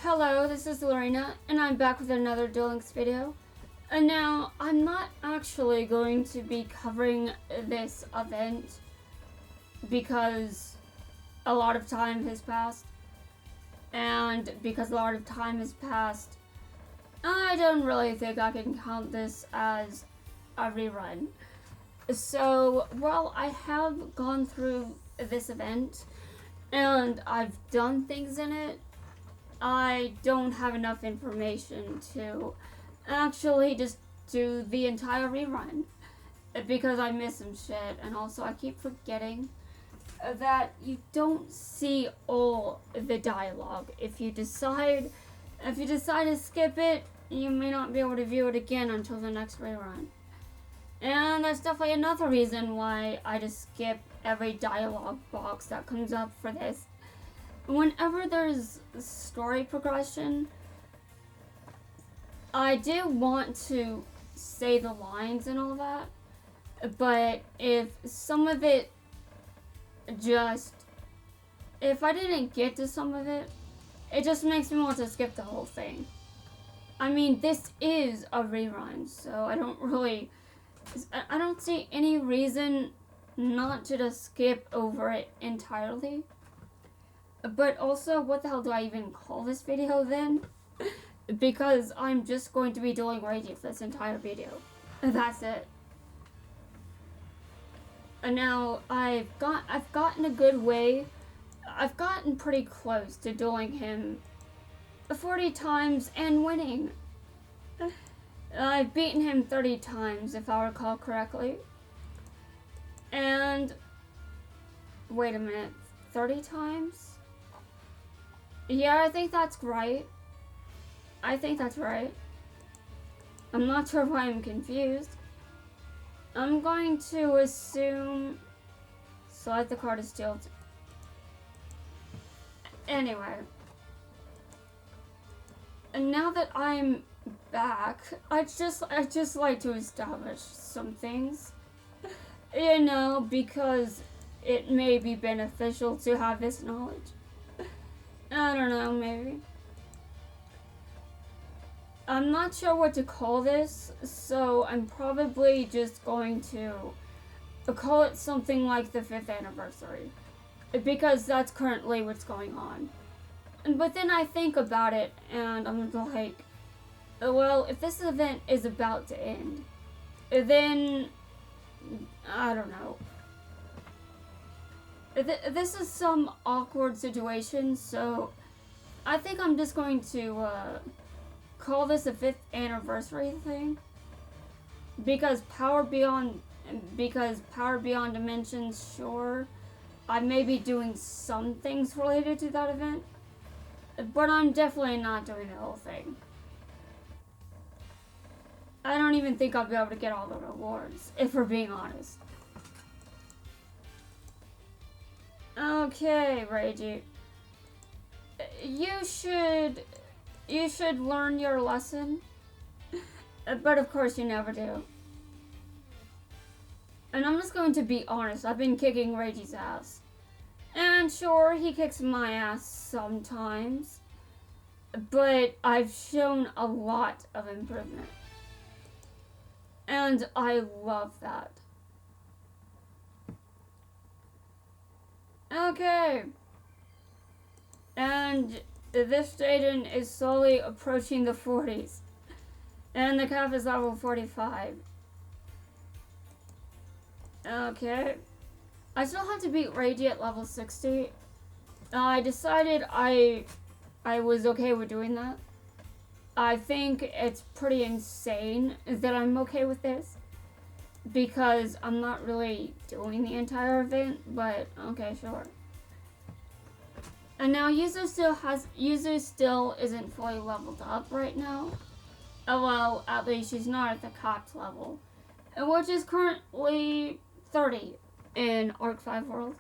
Hello, this is Lorena, and I'm back with another Duel Links video. And now, I'm not actually going to be covering this event because a lot of time has passed. And because a lot of time has passed, I don't really think I can count this as a rerun. So, while I have gone through this event, and I've done things in it, I don't have enough information to actually just do the entire rerun because I miss some shit, and also I keep forgetting that you don't see all the dialogue. If you decide to skip it, you may not be able to view it again until the next rerun. And that's definitely another reason why I just skip every dialogue box that comes up for this. Whenever there's story progression, I do want to say the lines and all that, but if some of it if I didn't get to some of it, it just makes me want to skip the whole thing. I mean, this is a rerun, so I don't see any reason not to just skip over it entirely. But also, what the hell do I even call this video then? Because I'm just going to be doing Ragey for this entire video. That's it. And now, I've gotten a good way. I've gotten pretty close to dueling him 40 times and winning. I've beaten him 30 times, if I recall correctly. And, wait a minute, 30 times? Yeah, I think that's right. I think that's right. I'm not sure why I'm confused. I'm going to assume... Select the card is still... Anyway. And now that I'm back, I just like to establish some things. You know, because it may be beneficial to have this knowledge. I don't know, maybe. I'm not sure what to call this, so I'm probably just going to call it something like the 5th anniversary. Because that's currently what's going on. But then I think about it, and I'm like, well, if this event is about to end, then, I don't know. This is some awkward situation, so I think I'm just going to call this a 5th anniversary thing. Because Power Beyond Dimensions, sure, I may be doing some things related to that event, but I'm definitely not doing the whole thing. I don't even think I'll be able to get all the rewards, if we're being honest. Okay, Ragey. You should learn your lesson. But of course you never do. And I'm just going to be honest, I've been kicking Ragey's ass. And sure, he kicks my ass sometimes. But I've shown a lot of improvement. And I love that. Okay. And this Jaden is slowly approaching the 40s. And the cap is level 45. Okay. I still have to beat Ragey at level 60. I decided I was okay with doing that. I think it's pretty insane that I'm okay with this. Because I'm not really doing the entire event, but okay, sure. And now Yuzu still isn't fully leveled up right now. Oh, well, at least she's not at the capped level, which is currently 30 in Arc 5 World.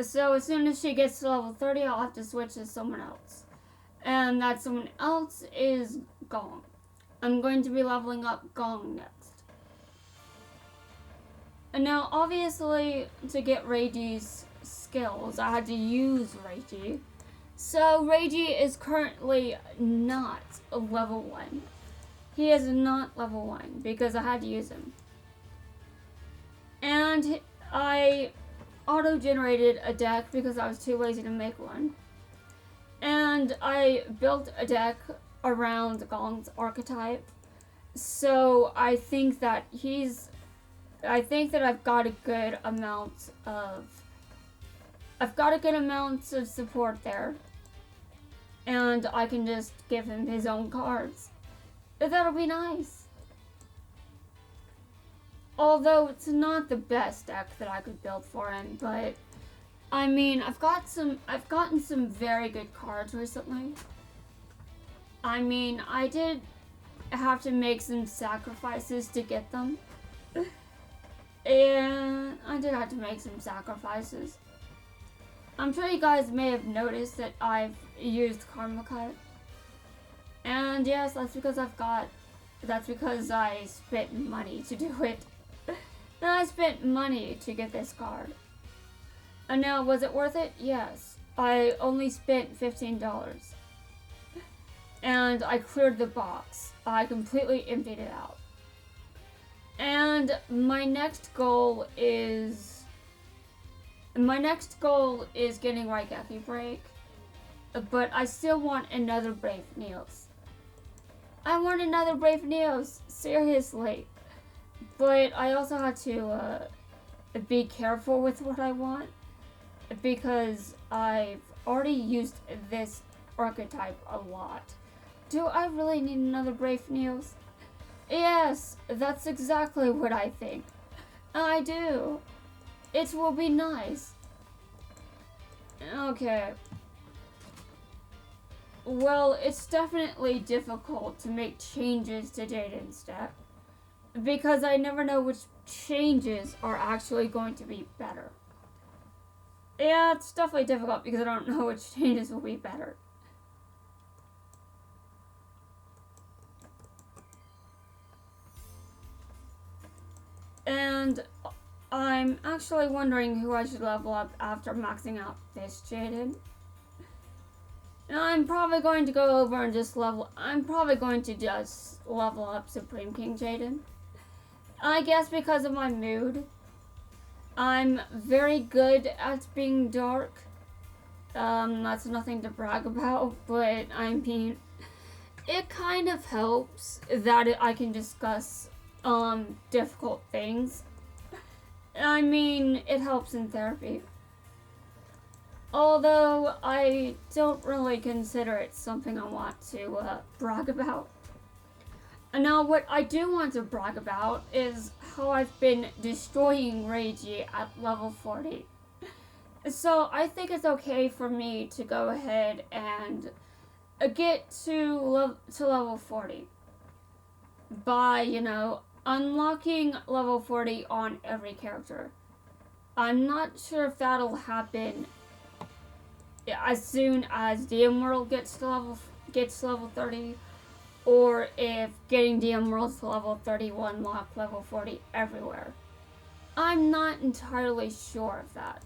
So as soon as she gets to level 30, I'll have to switch to someone else. And that someone else is Gong. I'm going to be leveling up Gong next. And now, obviously, to get Ragey's skills, I had to use Ragey. So Reiji is currently not a level 1. He is not level 1 because I had to use him. And I auto-generated a deck because I was too lazy to make one. And I built a deck around Gong's archetype. So I think that I've got a good amount of support there. And I can just give him his own cards. That'll be nice. Although it's not the best deck that I could build for him, but I mean, I've gotten some very good cards recently. I mean, I did have to make some sacrifices to get them. And I did have to make some sacrifices. I'm sure you guys may have noticed that I've used Karma Cut. And yes, that's because I spent money to do it. And I spent money to get this card. And now, was it worth it? Yes. I only spent $15. And I cleared the box. I completely emptied it out. And my next goal is getting Raigeki Break. But I still want another Brave Neos. I want another Brave Neos, seriously. But I also had to be careful with what I want, because I've already used this archetype a lot. Do I really need another Brave Neos? Yes, that's exactly what I think. I do. It will be nice. Okay. Well, it's definitely difficult to make changes to Jaden's deck, because I never know which changes are actually going to be better. Yeah, it's definitely difficult because I don't know which changes will be better. And I'm actually wondering who I should level up after maxing out this Jaden. And I'm probably going to go over and just level up Supreme King Jaden. I guess because of my mood. I'm very good at being dark. That's nothing to brag about, but I mean, it kind of helps that I can discuss difficult things. I mean, it helps in therapy. Although I don't really consider it something I want to brag about. And now what I do want to brag about is how I've been destroying Reiji at level 40. So I think it's okay for me to go ahead and get to level 40 by, unlocking level 40 on every character. I'm not sure if that'll happen as soon as DM World gets level 30, or if getting DM World to level 30 will unlock level 40 everywhere. I'm not entirely sure of that.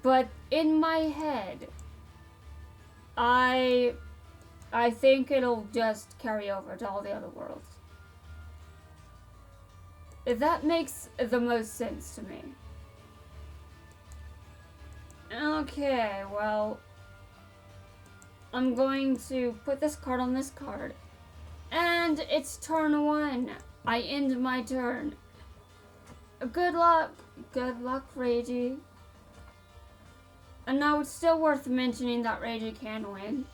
But in my head, I think it'll just carry over to all the other worlds. That makes the most sense to me. Okay, well, I'm going to put this card on this card. And it's turn 1. I end my turn. Good luck. Good luck, Reiji. And now it's still worth mentioning that Reiji can win.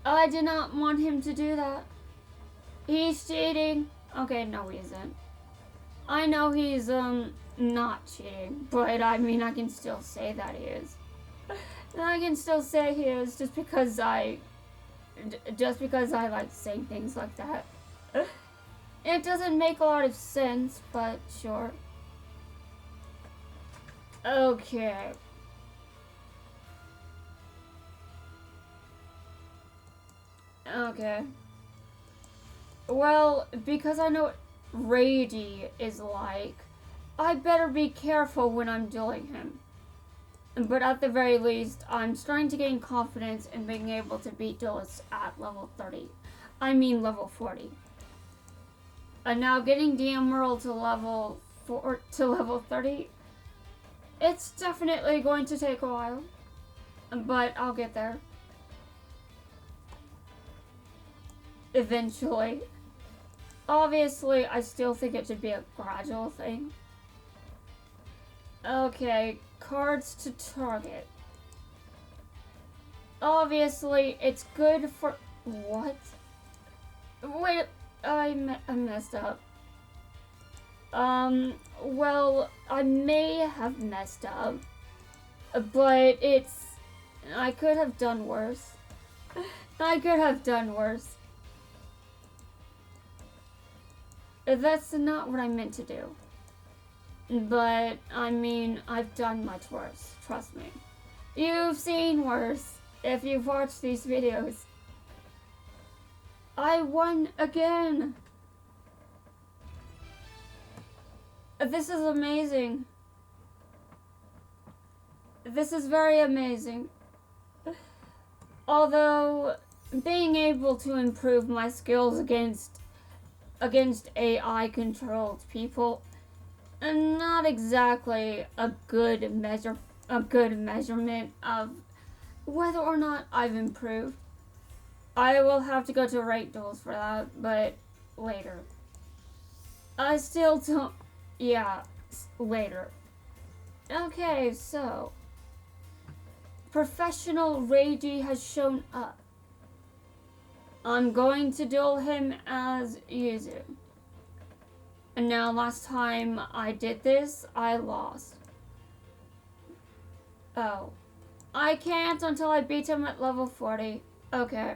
I did not want him to do that. He's cheating. Okay, no he isn't. I know he's not cheating, but I mean I can still say that he is. I can still say he is just because I like saying things like that. It doesn't make a lot of sense, but sure. Okay. Okay. Well, because I know what Reiji is like, I better be careful when I'm dueling him. But at the very least, I'm starting to gain confidence in being able to beat duelists at level 30. I mean level 40. And now getting the Emerald to level 30, it's definitely going to take a while. But I'll get there. Eventually. Obviously, I still think it should be a gradual thing. Okay, cards to target. Obviously, it's good for... What? Wait, I messed up. Well, I may have messed up. But it's... I could have done worse. I could have done worse. That's not what I meant to do. But, I mean, I've done much worse. Trust me. You've seen worse if you've watched these videos. I won again! This is amazing. This is very amazing. Although, being able to improve my skills against AI-controlled people, and not exactly a good measurement of whether or not I've improved. I will have to go to rate duels for that, but later. I still don't... Yeah, later. Okay, so... Professional Reiji has shown up. I'm going to duel him as Yuzu. And now last time I did this, I lost. Oh. I can't until I beat him at level 40. Okay.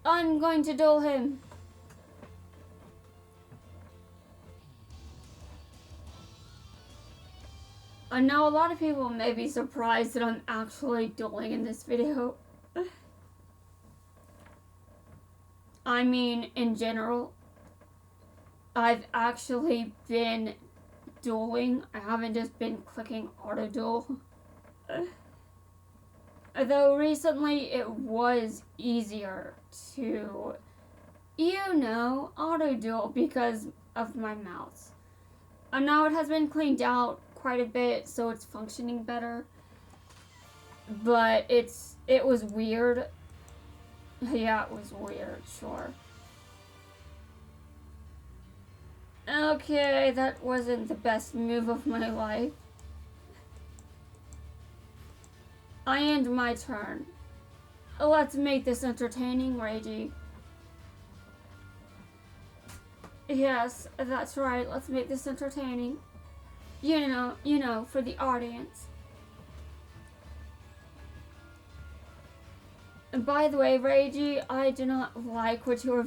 I'm going to duel him. I know a lot of people may be surprised that I'm actually dueling in this video. I mean, in general, I've actually been dueling. I haven't just been clicking auto duel. Though recently it was easier to, you know, auto duel because of my mouse. And now it has been cleaned out quite a bit, so it's functioning better. But it was weird. Yeah, it was weird, sure. Okay, that wasn't the best move of my life. I end my turn. Let's make this entertaining, Reiji. Yes, that's right, let's make this entertaining. You know, for the audience. And by the way, Reiji, I do not like what you were...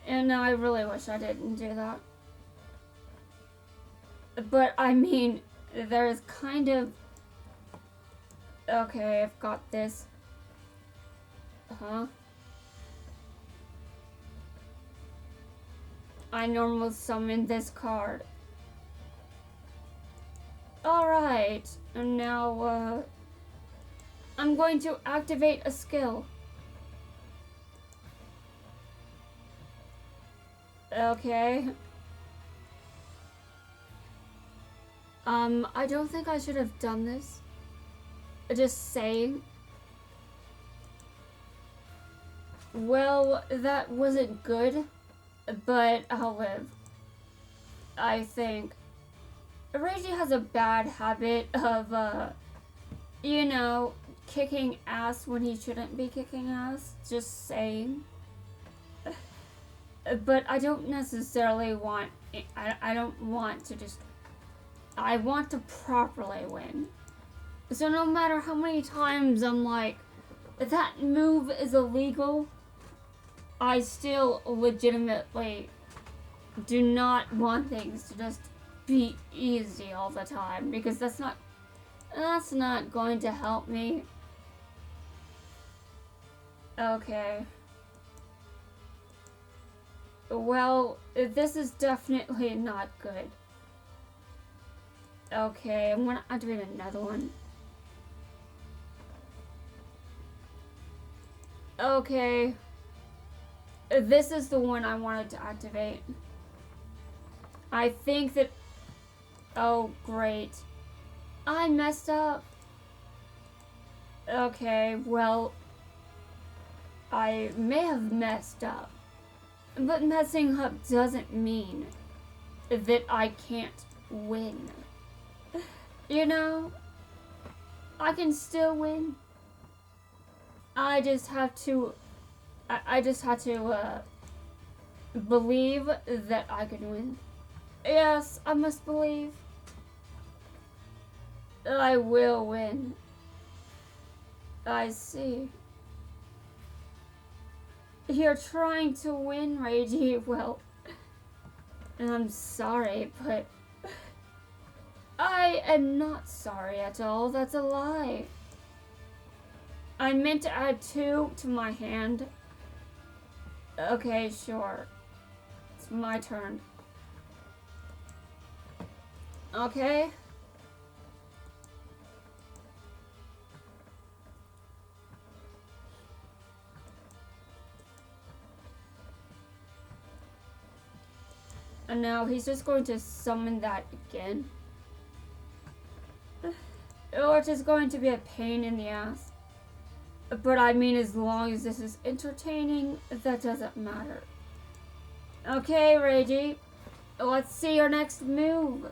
And I really wish I didn't do that. But, I mean, there's kind of... Okay, I've got this. Huh? I normally summon this card. Alright, and now, I'm going to activate a skill. Okay. I don't think I should have done this. Just saying. Well, that wasn't good, but I'll live. I think. Reiji has a bad habit of, you know, kicking ass when he shouldn't be kicking ass. Just saying. But I don't necessarily want... I don't want to just... I want to properly win. So no matter how many times I'm like, that move is illegal, I still legitimately do not want things to just be easy all the time, because that's not going to help me. Okay. Well, this is definitely not good. Okay, I'm gonna activate another one. Okay. This is the one I wanted to activate. I think that... Oh, great. I messed up. Okay, well... I may have messed up. But messing up doesn't mean that I can't win. You know? I can still win. I just have to... I just have to, believe that I can win. Yes, I must believe. I will win. I see. You're trying to win, Reiji. Well, I'm sorry, but I am not sorry at all. That's a lie. I meant to add 2 to my hand. Okay, sure. It's my turn. Okay. And now he's just going to summon that again. Which is going to be a pain in the ass. But I mean, as long as this is entertaining, that doesn't matter. Okay, Reiji. Let's see your next move.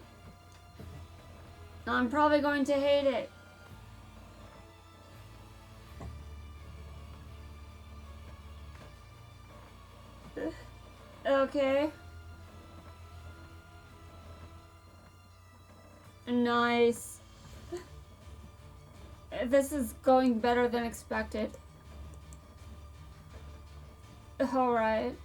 I'm probably going to hate it. Okay. Nice. This is going better than expected. Alright.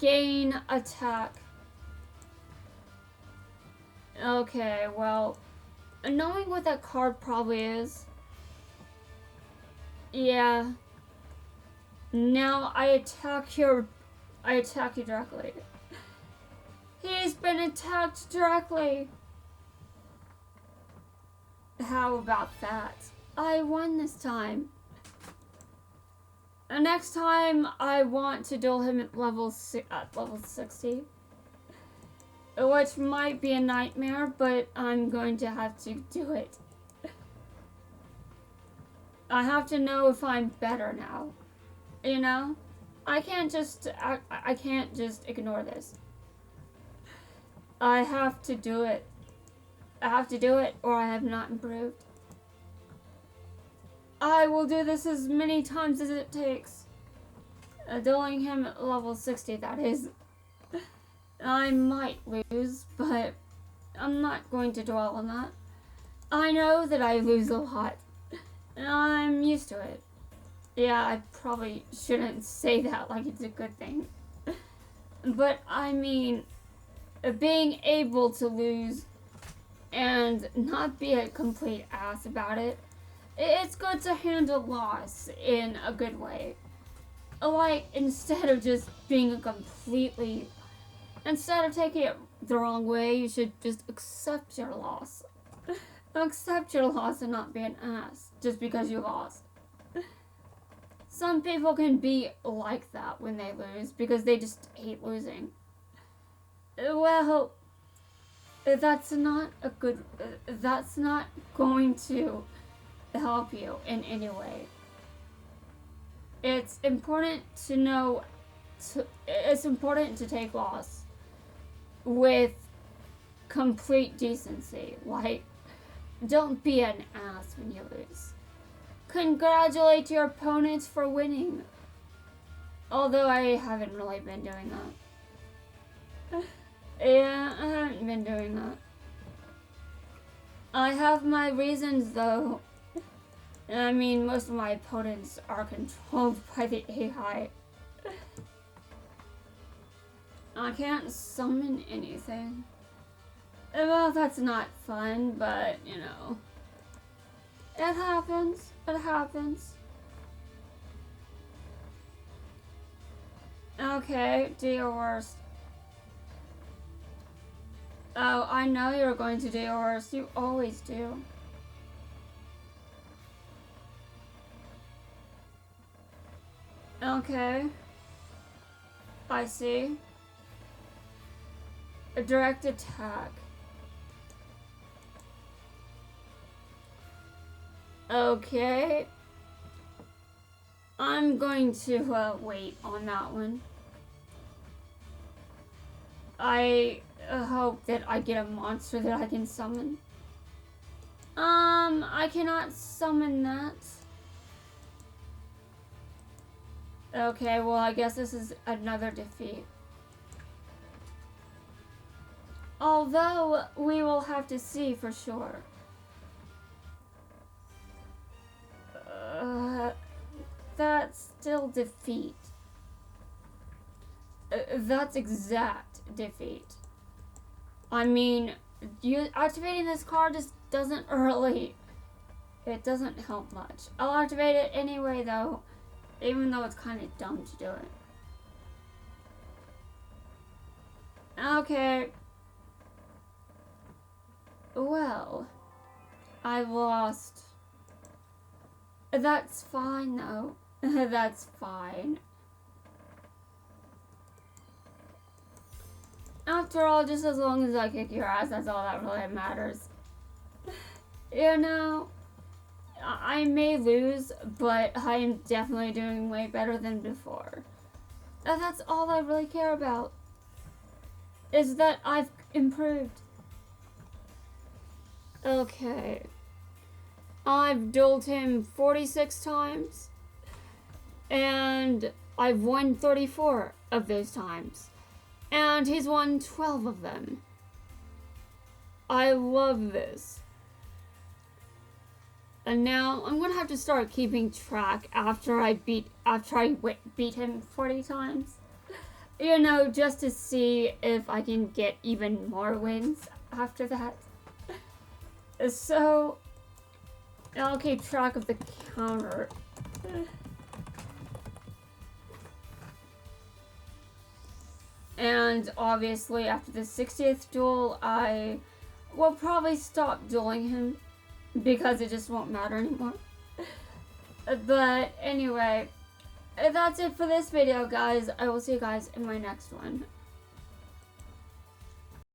Gain attack. Okay, well, knowing what that card probably is. Yeah. Now I attack you directly. He's been attacked directly. How about that? I won this time. Next time I want to duel him at level 60. Which might be a nightmare, but I'm going to have to do it. I have to know if I'm better now. You know? I can't just ignore this. I have to do it. I have to do it or I have not improved. I will do this as many times as it takes. Dueling him at level 60, that is. I might lose, but I'm not going to dwell on that. I know that I lose a lot. I'm used to it. Yeah, I probably shouldn't say that like it's a good thing. But I mean, being able to lose and not be a complete ass about it, it's good to handle loss in a good way. Like, instead of just being instead of taking it the wrong way, you should just accept your loss. Accept your loss and not be an ass just because you lost. Some people can be like that when they lose because they just hate losing. Well, that's not going to help you in any way. It's important to know, it's important to take loss with complete decency. Like, don't be an ass when you lose. Congratulate your opponents for winning. Although I haven't really been doing that. Yeah, I haven't been doing that. I have my reasons though. I mean, most of my opponents are controlled by the AI. I can't summon anything. Well, that's not fun, but, you know. It happens. It happens. Okay, do your worst. Oh, I know you're going to do your worst. You always do. Okay. I see. A direct attack. Okay. I'm going to wait on that one. I hope that I get a monster that I can summon. I cannot summon that. Okay, well, I guess this is another defeat. Although, we will have to see for sure. That's still defeat. That's exact defeat. I mean, activating this card just doesn't really... It doesn't help much. I'll activate it anyway, though. Even though it's kind of dumb to do it. Okay. Well, I lost. That's fine, though. That's fine. After all, just as long as I kick your ass, that's all that really matters. You know, I may lose, but I am definitely doing way better than before. And that's all I really care about. Is that I've improved. Okay. I've dueled him 46 times. And I've won 34 of those times. And he's won 12 of them. I love this. And now I'm gonna have to start keeping track after I beat him 40 times. You know, just to see if I can get even more wins after that. So I'll keep track of the counter. And obviously after the 60th duel, I will probably stop dueling him because it just won't matter anymore. But anyway, that's it for this video, guys. I will see you guys in my next one.